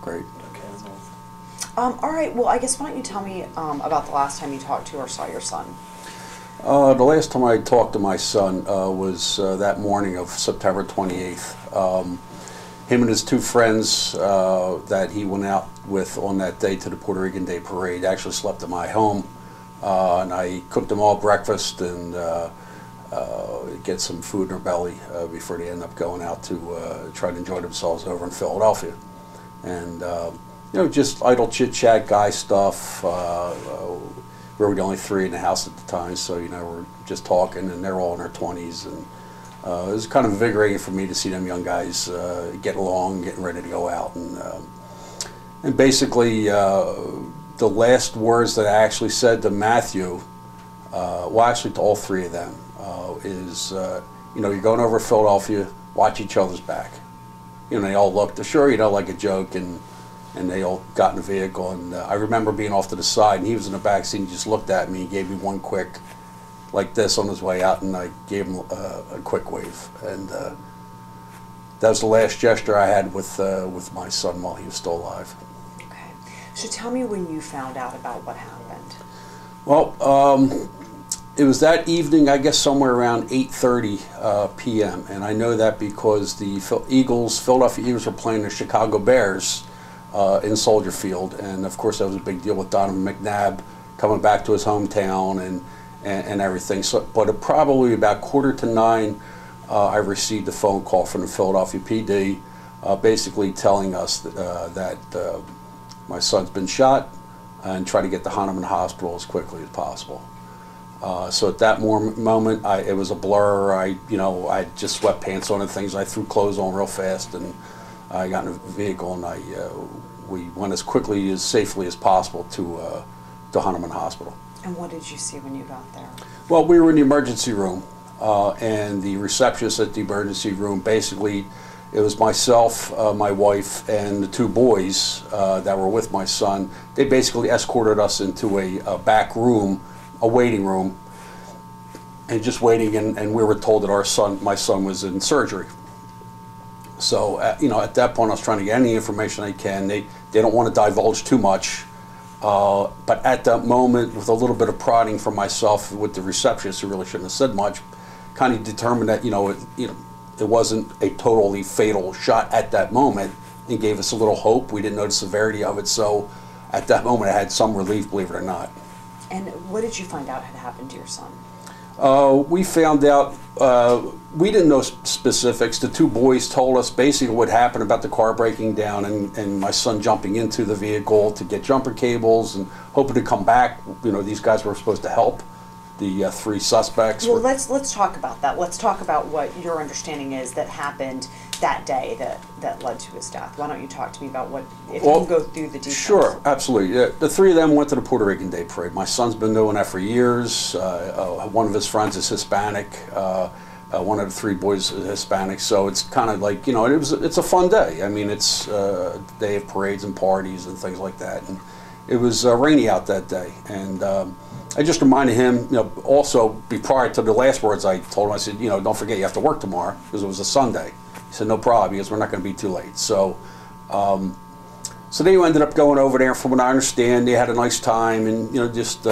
Great. All right, well, I guess why don't you tell me about the last time you talked to or saw your son? The last time I talked to my son was that morning of September 28th. Him and his two friends that he went out with on that day to the Puerto Rican Day Parade actually slept at my home, and I cooked them all breakfast and get some food in their belly before they end up going out to try to enjoy themselves over in Philadelphia. And you know, just idle chit-chat, guy stuff. We were the only three in the house at the time, so you know, we're just talking, and they're all in their 20s, and it was kind of invigorating for me to see them young guys get along, getting ready to go out, and basically the last words that I actually said to Matthew, well, actually to all three of them, is you know, you're going over to Philadelphia, watch each other's back. You know, they all looked, sure, you know, like a joke, and they all got in the vehicle, and I remember being off to the side, and he was in the back seat, and he just looked at me, he gave me one quick, like this on his way out, and I gave him a quick wave, and that was the last gesture I had with my son while he was still alive. Okay, so tell me when you found out about what happened. Well, it was that evening, I guess somewhere around 8:30 p.m., and I know that because the Philadelphia Eagles were playing the Chicago Bears in Soldier Field, and of course that was a big deal with Donovan McNabb coming back to his hometown and everything. So, but probably about 8:45, I received a phone call from the Philadelphia PD, basically telling us that my son's been shot and try to get to Hahnemann Hospital as quickly as possible. So at that moment, it was a blur. I had just sweatpants on and things. I threw clothes on real fast, and I got in a vehicle, and we went as quickly, as safely as possible to Hahnemann Hospital. And what did you see when you got there? Well, we were in the emergency room, and the receptionist at the emergency room, basically, it was myself, my wife, and the two boys that were with my son. They basically escorted us into a back room, a waiting room, and just waiting, and we were told that my son was in surgery. So, you know, at that point I was trying to get any information I can. They don't want to divulge too much, but at that moment, with a little bit of prodding from myself with the receptionist, who really shouldn't have said much, kind of determined that, it wasn't a totally fatal shot at that moment, and gave us a little hope. We didn't know the severity of it, so at that moment I had some relief, believe it or not. And what did you find out had happened to your son? We found out, we didn't know specifics. The two boys told us basically what happened about the car breaking down and my son jumping into the vehicle to get jumper cables and hoping to come back. You know, these guys were supposed to help the three suspects. Well, let's talk about that. Let's talk about what your understanding is that happened that day that led to his death. Why don't you talk to me about if you can go through the details? Sure, absolutely. Yeah, the three of them went to the Puerto Rican Day Parade. My son's been doing that for years. One of his friends is Hispanic. One of the three boys is Hispanic. So it's kind of like, it's a fun day. I mean, it's day of parades and parties and things like that. And it was rainy out that day. And I just reminded him, also prior to the last words I told him, I said, don't forget you have to work tomorrow, because it was a Sunday. He said, no problem, because we're not going to be too late. So so they ended up going over there. From what I understand, they had a nice time and, just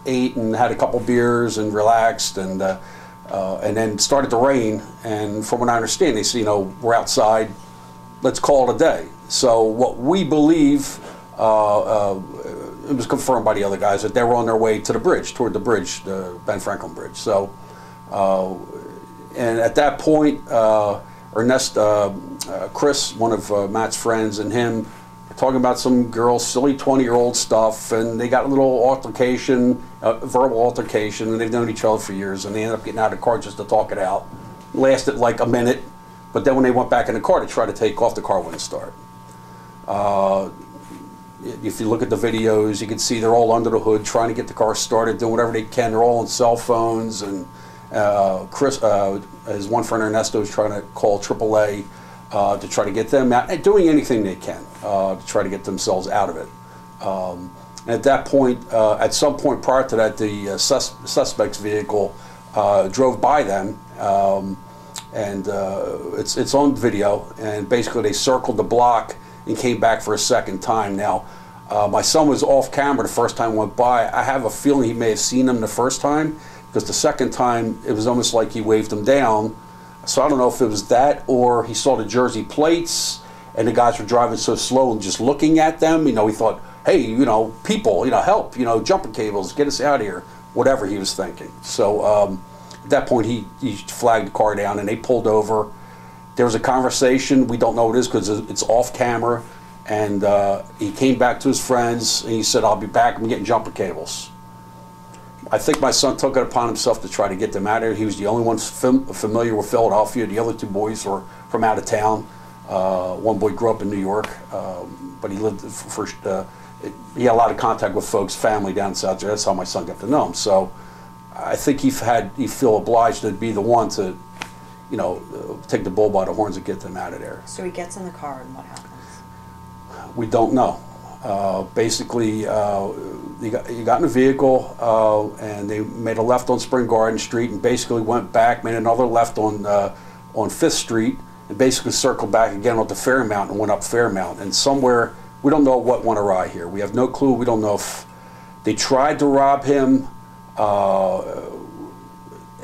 ate and had a couple beers and relaxed, and then started to rain. And from what I understand, they said, we're outside, let's call it a day. So what we believe, it was confirmed by the other guys, that they were on their way to the bridge, toward the bridge, the Ben Franklin Bridge. So, and at that point, Chris, one of Matt's friends, and him were talking about some girls, silly 20-year-old stuff, and they got a little altercation, verbal altercation, and they've known each other for years, and they ended up getting out of the car just to talk it out. Lasted like a minute, but then when they went back in the car to try to take off, the car wouldn't start. If you look at the videos, you can see they're all under the hood trying to get the car started, doing whatever they can. They're all on cell phones, and Chris, his one friend Ernesto, is trying to call AAA to try to get them out, and doing anything they can to try to get themselves out of it. And at that point, at some point prior to that, the suspect's vehicle drove by them, and it's on video, and basically they circled the block and came back for a second time. Now, my son was off camera the first time went by. I have a feeling he may have seen him the first time, because the second time it was almost like he waved him down. So I don't know if it was that, or he saw the Jersey plates and the guys were driving so slow and just looking at them. You know, he thought, hey, you know, people, you know, help, you know, jumping cables, get us out of here, whatever he was thinking. So at that point he flagged the car down and they pulled over. There was a conversation, we don't know what it is because it's off camera, and he came back to his friends and he said, I'll be back, I'm getting jumper cables. I think my son took it upon himself to try to get them out of here. He was the only one familiar with Philadelphia. The other two boys were from out of town. One boy grew up in New York, but he lived he had a lot of contact with folks, family down in South Jersey. That's how my son got to know him. So I think he feel obliged to be the one to, you know, take the bull by the horns and get them out of there. So he gets in the car, and what happens? We don't know. Basically, he got in a vehicle and they made a left on Spring Garden Street and basically went back, made another left on Fifth Street, and basically circled back again onto Fairmount and went up Fairmount. And somewhere, we don't know what went awry here. We have no clue. We don't know if they tried to rob him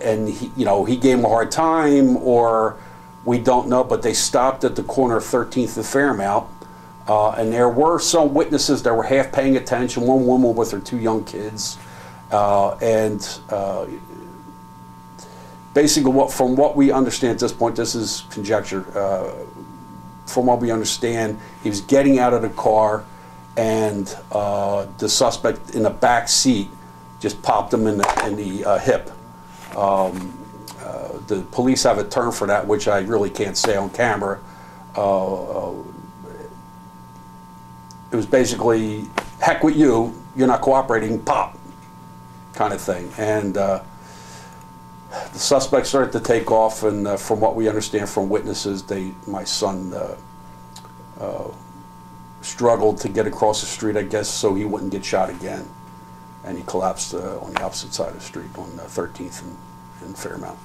and he, you know, he gave him a hard time, or we don't know, but they stopped at the corner of 13th and Fairmount. And there were some witnesses that were half paying attention, one woman with her two young kids. Basically, from what we understand at this point, this is conjecture, from what we understand, he was getting out of the car and the suspect in the back seat just popped him in the hip. The police have a term for that, which I really can't say on camera. It was basically, heck with you, you're not cooperating, pop, kind of thing. And the suspect started to take off, and from what we understand from witnesses, my son struggled to get across the street, I guess, so he wouldn't get shot again. And he collapsed on the opposite side of the street on 13th and Fairmount.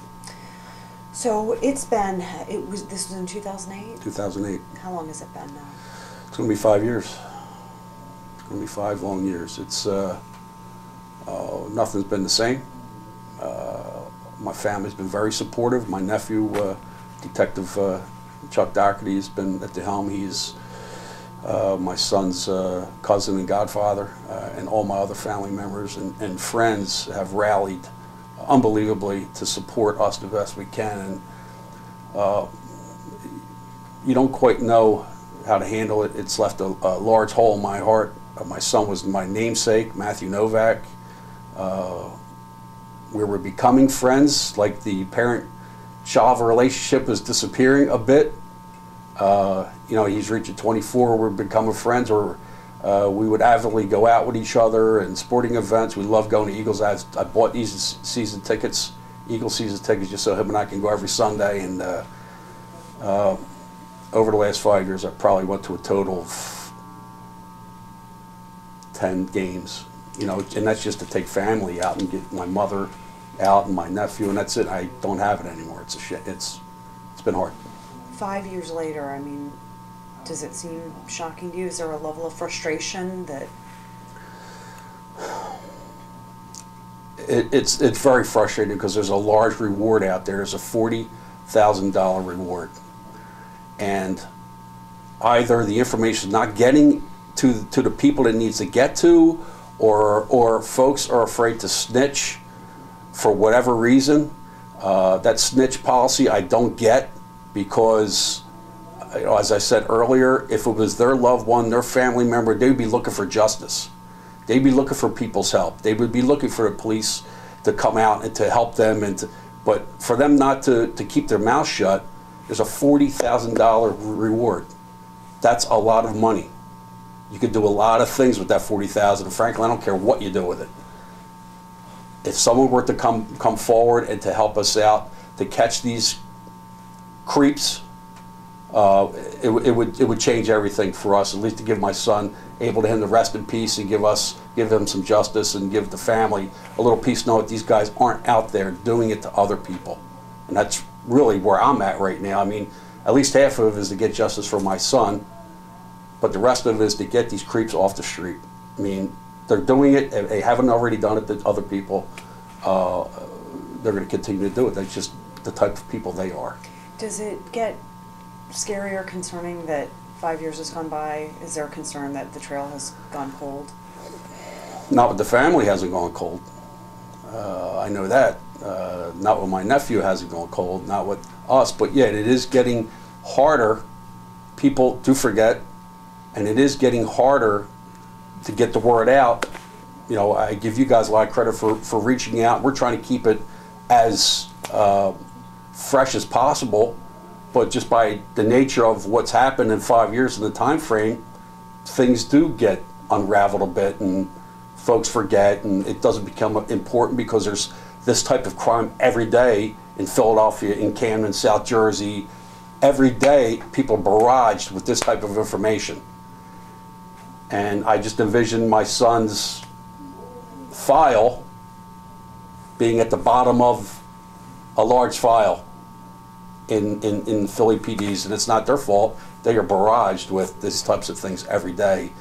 So this was in 2008? 2008. How long has it been now? It's going to be 5 years. It's going to be 5 long years. It's nothing's been the same. My family's been very supportive. My nephew, Detective Chuck Dougherty, has been at the helm. He's my son's cousin and godfather, and all my other family members and friends have rallied unbelievably to support us the best we can. And you don't quite know how to handle it. It's left a large hole in my heart. My son was my namesake, Matt Novak. We were becoming friends, like the parent-child relationship is disappearing a bit. You know, he's reaching 24, we're becoming friends, or we would avidly go out with each other and sporting events. We love going to Eagles. I bought these season tickets, Eagles season tickets, just so him and I can go every Sunday. And over the last 5 years, I probably went to a total of 10 games. You know, and that's just to take family out and get my mother out and my nephew, and that's it. I don't have it anymore. It's a shit. It's been hard. 5 years later, I mean, does it seem shocking to you? Is there a level of frustration that? It's very frustrating because there's a large reward out there. There's a $40,000 reward, and either the information is not getting to the people it needs to get to, or folks are afraid to snitch for whatever reason. That snitch policy I don't get, because, you know, as I said earlier, if it was their loved one, their family member, they would be looking for justice. They'd be looking for people's help. They would be looking for the police to come out and to help them. But for them not to keep their mouth shut, there's a $40,000 reward. That's a lot of money. You could do a lot of things with that $40,000. And frankly, I don't care what you do with it. If someone were to come forward and to help us out to catch these creeps, it would change everything for us. At least to give my son, able to him to rest in peace, and give him some justice, and give the family a little peace, knowing that these guys aren't out there doing it to other people. And that's really where I'm at right now. I mean, at least half of it is to get justice for my son, but the rest of it is to get these creeps off the street. I mean, they're doing it. If they haven't already done it to other people, they're going to continue to do it. That's just the type of people they are. Does it get scary or concerning that 5 years has gone by? Is there a concern that the trail has gone cold? Not with the family hasn't gone cold. I know that. Not with my nephew hasn't gone cold. Not with us. But yeah, it is getting harder. People do forget, and it is getting harder to get the word out. You know, I give you guys a lot of credit for reaching out. We're trying to keep it as fresh as possible, but just by the nature of what's happened in 5 years in the time frame, things do get unraveled a bit, and folks forget, and it doesn't become important because there's this type of crime every day in Philadelphia, in Camden, South Jersey. Every day, people are barraged with this type of information. And I just envision my son's file being at the bottom of a large file in Philly PDs, and it's not their fault. They are barraged with these types of things every day,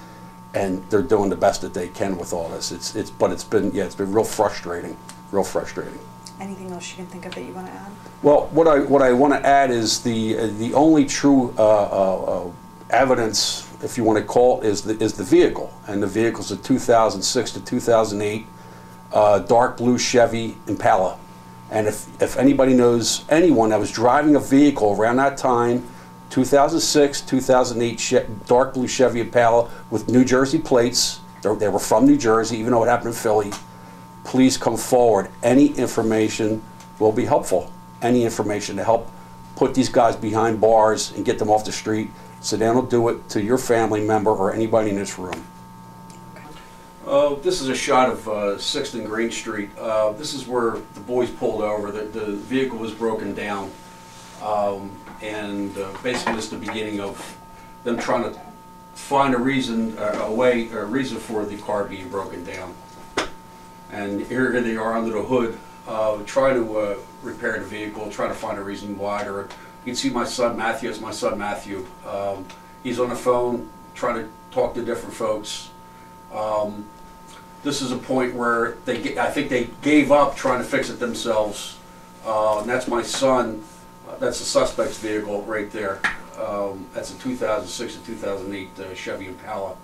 and they're doing the best that they can with all this. But it's been real frustrating, real frustrating. Anything else you can think of that you want to add? Well, what I want to add is the only true evidence, if you want to call it, is the vehicle, and the vehicle's a 2006 to 2008 dark blue Chevy Impala. And if anybody knows anyone that was driving a vehicle around that time, 2006, 2008 dark blue Chevy Impala with New Jersey plates, they were from New Jersey, even though it happened in Philly, please come forward. Any information will be helpful. Any information to help put these guys behind bars and get them off the street, so they don't do it to your family member or anybody in this room. This is a shot of 6th and Green Street. This is where the boys pulled over. The vehicle was broken down, and basically this is the beginning of them trying to find a reason for the car being broken down. And here they are under the hood, trying to repair the vehicle, trying to find a reason why. You can see my son Matthew. It's my son Matthew. He's on the phone trying to talk to different folks. This is a point where I think they gave up trying to fix it themselves. And that's my son. That's the suspect's vehicle right there. That's a 2006 to 2008 Chevy Impala.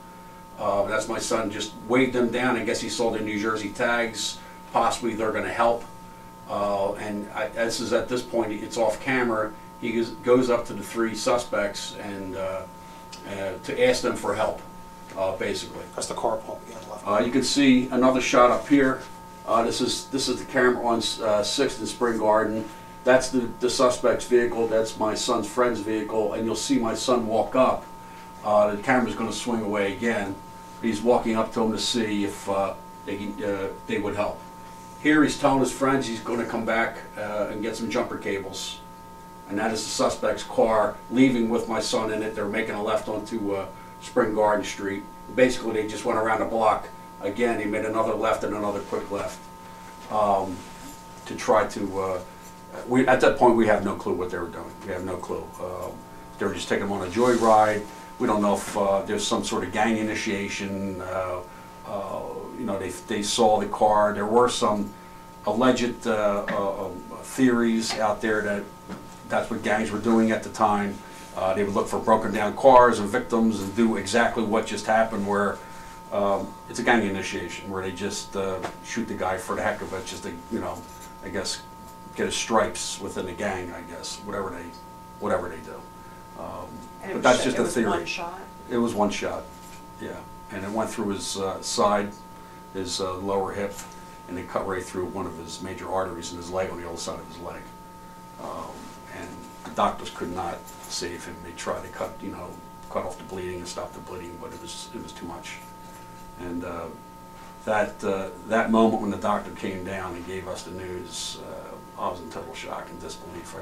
That's my son. Just waved them down. I guess he saw their New Jersey tags. Possibly they're going to help. This is at this point, it's off camera. He goes up to the 3 suspects and to ask them for help, basically. That's the car pulled on the left. You can see another shot up here. This is the camera on 6th and Spring Garden. That's the suspect's vehicle. That's my son's friend's vehicle, and you'll see my son walk up. The camera's going to swing away again. He's walking up to him to see if they would help. Here he's telling his friends he's going to come back and get some jumper cables. And that is the suspect's car leaving with my son in it. They're making a left onto Spring Garden Street. Basically, they just went around the block. Again, he made another left and another quick left to try to... at that point, we have no clue what they were doing. We have no clue. They were just taking them on a joyride. We don't know if there's some sort of gang initiation. You know, they saw the car. There were some alleged theories out there that that's what gangs were doing at the time. They would look for broken down cars and victims and do exactly what just happened, where it's a gang initiation, where they just shoot the guy for the heck of it, just to, you know, I guess, get his stripes within the gang, I guess, whatever they do. But that's just a theory. It was one shot? It was one shot, yeah. And it went through his side, his lower hip, and it cut right through one of his major arteries in his leg, on the other side of his leg. And the doctors could not save him. They tried to cut off the bleeding and stop the bleeding, but it was too much. And that moment when the doctor came down and gave us the news, I was in total shock and disbelief.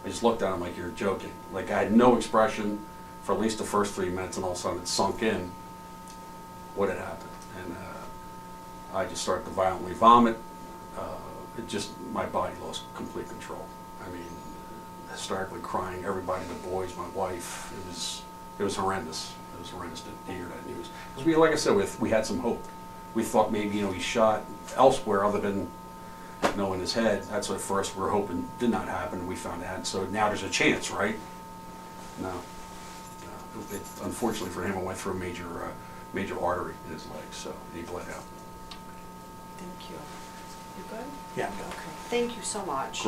I just looked at him like, you're joking. Like, I had no expression for at least the first 3 minutes, and all of a sudden it sunk in what had happened. And I just started to violently vomit. My body lost complete control. I mean, hysterically crying, everybody, the boys, my wife. It was horrendous. It was horrendous to hear that news. Because we, like I said, we had some hope. We thought maybe, you know, he shot elsewhere other than, you know, in his head. That's what first we were hoping did not happen. We found out. So now there's a chance, right? No. Unfortunately for him, it went through a major artery in his leg, so he bled out. Thank you. You good? Yeah. Okay. Thank you so much.